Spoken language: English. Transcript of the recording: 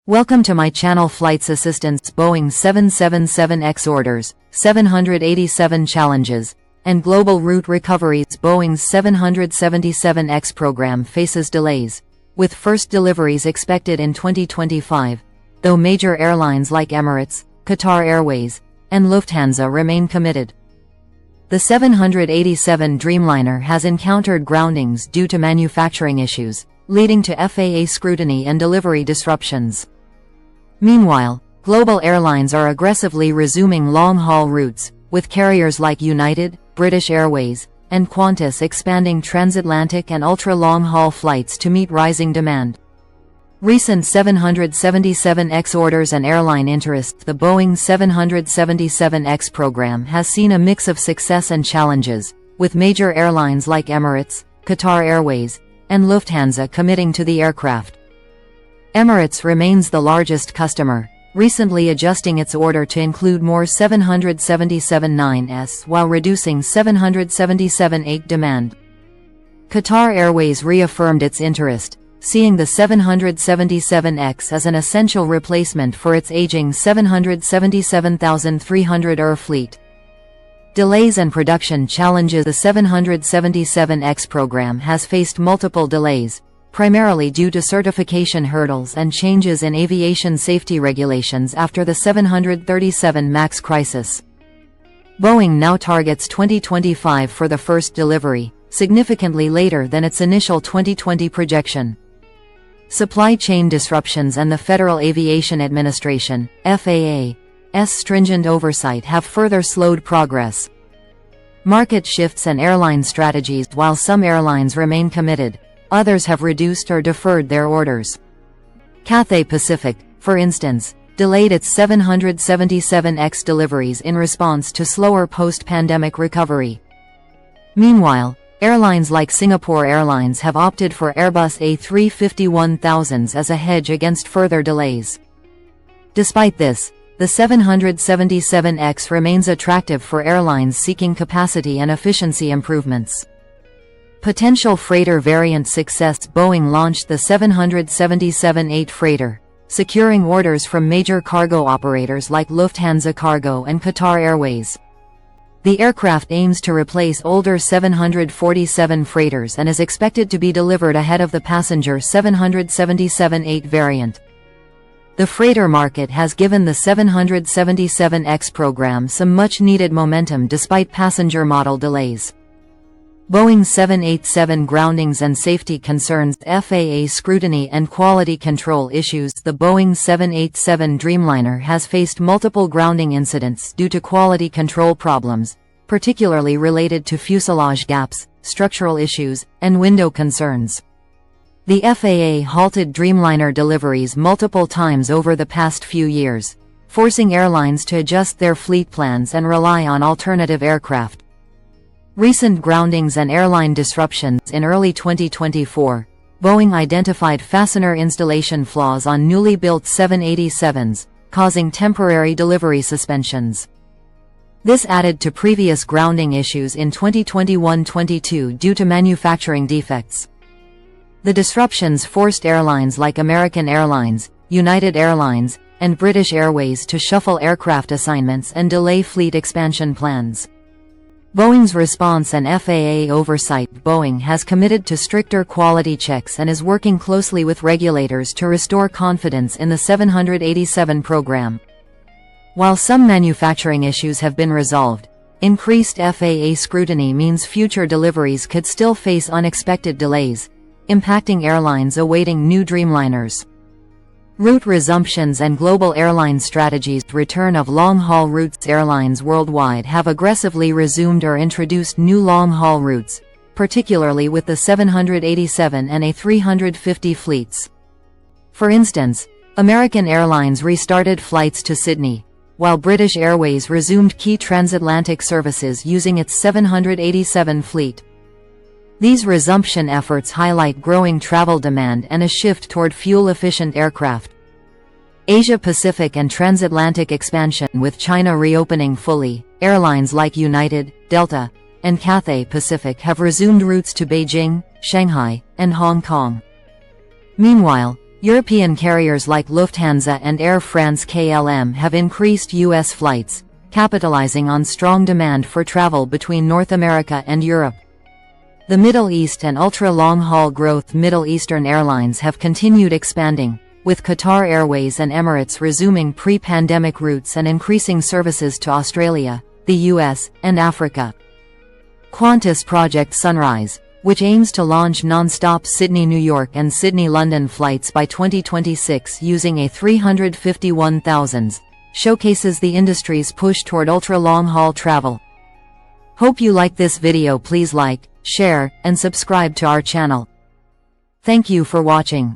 Welcome to my channel. Flights Assistance, Boeing 777X orders, 787 challenges, and global route recoveries. Boeing's 777X program faces delays, with first deliveries expected in 2025, though major airlines like Emirates, Qatar Airways, and Lufthansa remain committed. The 787 Dreamliner has encountered groundings due to manufacturing issues, leading to FAA scrutiny and delivery disruptions. Meanwhile, global airlines are aggressively resuming long-haul routes, with carriers like United, British Airways, and Qantas expanding transatlantic and ultra-long-haul flights to meet rising demand. Recent 777X orders and airline interest. The Boeing 777X program has seen a mix of success and challenges, with major airlines like Emirates, Qatar Airways, and Lufthansa committing to the aircraft. Emirates remains the largest customer, recently adjusting its order to include more 777-9s while reducing 777-8 demand. Qatar Airways reaffirmed its interest, seeing the 777X as an essential replacement for its aging 777-300 fleet. Delays and production challenges. The 777X program has faced multiple delays, primarily due to certification hurdles and changes in aviation safety regulations after the 737 MAX crisis. Boeing now targets 2025 for the first delivery, significantly later than its initial 2020 projection. Supply chain disruptions and the Federal Aviation Administration, FAA's stringent oversight have further slowed progress. Market shifts and airline strategies. While some airlines remain committed, others have reduced or deferred their orders. Cathay Pacific, for instance, delayed its 777X deliveries in response to slower post-pandemic recovery. Meanwhile, airlines like Singapore Airlines have opted for Airbus A350-1000s as a hedge against further delays. Despite this, the 777X remains attractive for airlines seeking capacity and efficiency improvements. Potential freighter variant success. Boeing launched the 777-8 freighter, securing orders from major cargo operators like Lufthansa Cargo and Qatar Airways. The aircraft aims to replace older 747 freighters and is expected to be delivered ahead of the passenger 777-8 variant. The freighter market has given the 777X program some much-needed momentum despite passenger model delays. Boeing 787 groundings and safety concerns. FAA scrutiny and quality control issues. The Boeing 787 Dreamliner has faced multiple grounding incidents due to quality control problems, particularly related to fuselage gaps, structural issues, and window concerns. The FAA halted Dreamliner deliveries multiple times over the past few years, forcing airlines to adjust their fleet plans and rely on alternative aircraft. Recent groundings and airline disruptions. In early 2024, Boeing identified fastener installation flaws on newly built 787s, causing temporary delivery suspensions. This added to previous grounding issues in 2021-22 due to manufacturing defects. The disruptions forced airlines like American Airlines, United Airlines, and British Airways to shuffle aircraft assignments and delay fleet expansion plans. Boeing's response and FAA oversight. Boeing has committed to stricter quality checks and is working closely with regulators to restore confidence in the 787 program. While some manufacturing issues have been resolved, increased FAA scrutiny means future deliveries could still face unexpected delays, impacting airlines awaiting new Dreamliners. Route resumptions and global airline strategies. Return of long-haul routes. Airlines worldwide have aggressively resumed or introduced new long-haul routes, particularly with the 787 and A350 fleets. For instance, American Airlines restarted flights to Sydney, while British Airways resumed key transatlantic services using its 787 fleet. These resumption efforts highlight growing travel demand and a shift toward fuel-efficient aircraft. Asia-Pacific and transatlantic expansion. With China reopening fully, airlines like United, Delta, and Cathay Pacific have resumed routes to Beijing, Shanghai, and Hong Kong. Meanwhile, European carriers like Lufthansa and Air France-KLM have increased U.S. flights, capitalizing on strong demand for travel between North America and Europe. The Middle East and ultra-long-haul growth Middle Eastern airlines have continued expanding, with Qatar Airways and Emirates resuming pre-pandemic routes and increasing services to Australia, the US, and Africa. Qantas Project Sunrise, which aims to launch non-stop Sydney-New York and Sydney-London flights by 2026 using A351,000s, showcases the industry's push toward ultra-long-haul travel. Hope you like this video. Please like, share, and subscribe to our channel. Thank you for watching.